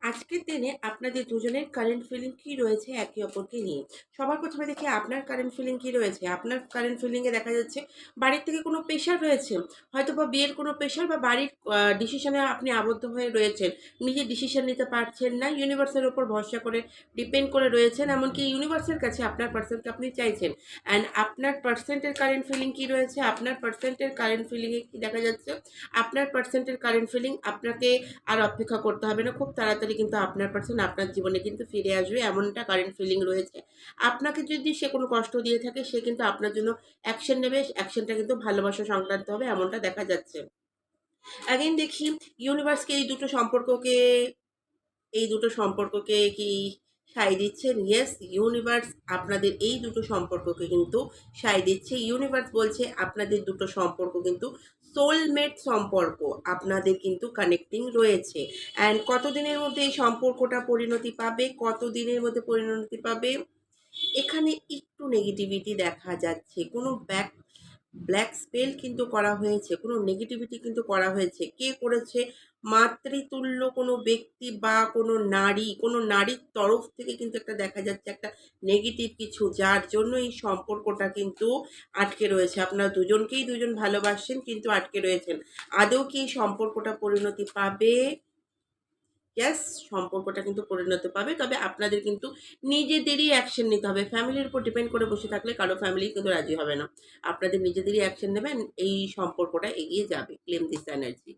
আজকের দিনে আপনাদের দুজনের কারেন্ট ফিলিং কি রয়েছে একে অপরকে নিয়ে? সবার ১ম এ দেখি আপনার কারেন্ট ফিলিং কি রয়েছে? আপনার কারেন্ট ফিলিং এ দেখা যাচ্ছে বাড়ির থেকে কোনো প্রেশার রয়েছে। হয়তোবা বিয়ের কোনো প্রেশার বা বাড়ির ডিসিশন এ আপনি আবদ্ধ হয়ে রয়েছেন। নিজে ডিসিশন নিতে পারছেন না। ইউনিভার্সের উপর ভরসা করে ডিপেন্ড করে রয়েছেন। এমনকি ইউনিভার্সের কাছে আপনার পারসনকে আপনি চাইছেন। অ্যান্ড আপনার পারসেন্টের কারেন্ট ফিলিং কি রয়েছে? আপনার পারসেন্টের কারেন্ট ফিলিং এ কি দেখা যাচ্ছে? আপনার পারসেন্টের কারেন্ট ফিলিং আপনাকে আর অপেক্ষা করতে হবে না। খুব তাড়াতাড়ি কিন্তু আপনার পারসন আপনার জীবনে কিন্তু ফিরে আসবে এমনটা কারেন্ট ফিলিং রয়েছে। আপনাকে যদি সে কোনো কষ্ট দিয়ে থাকে সে কিন্তু আপনার জন্য অ্যাকশন নেবে। অ্যাকশনটা কিন্তু ভালোবাসা সংক্রান্ত হবে এমনটা দেখা যাচ্ছে। অ্যাগেইন দেখি ইউনিভার্সকে এই দুটো সম্পর্ককে কি সায় দিচ্ছেন? ইয়েস, ইউনিভার্স আপনাদের এই দুটো সম্পর্ককে কিন্তু সায় দিচ্ছে। ইউনিভার্স বলছে আপনাদের দুটো সম্পর্ক কিন্তু সোলমেট সম্পর্ক। আপনাদের কিন্তু কানেক্টিং রয়েছে। অ্যান্ড কতদিনের মধ্যে এই সম্পর্কটা পরিণতি পাবে? কতদিনের মধ্যে পরিণতি পাবে? এখানে একটু নেগেটিভিটি দেখা যাচ্ছে। কোনো ব্ল্যাক স্পেল কিন্তু করা হয়েছে। কোনো নেগেটিভিটি কিন্তু করা হয়েছে। কে করেছে? মাতৃতুল্য কোনো ব্যক্তি বা কোনো নারীর তরফ থেকে কিন্তু একটা দেখা যাচ্ছে একটা নেগেটিভ কিছু, যার জন্য এই সম্পর্কটা কিন্তু আটকে রয়েছে। আপনারা দুজনকেই দুজন ভালোবাসছেন কিন্তু আটকে রয়েছেন। আদৌ কি এই সম্পর্কটা পরিণতি পাবে? ইয়েস, সম্পর্কটা কিন্তু পরিণতি পাবে। তবে আপনাদের কিন্তু নিজেদেরই অ্যাকশন নিতে হবে। ফ্যামিলির উপর ডিপেন্ড করে বসে থাকলে কারো ফ্যামিলি কিন্তু রাজি হবে না। আপনাদের নিজেদেরই অ্যাকশন নেবেন, এই সম্পর্কটা এগিয়ে যাবে। Claim this energy.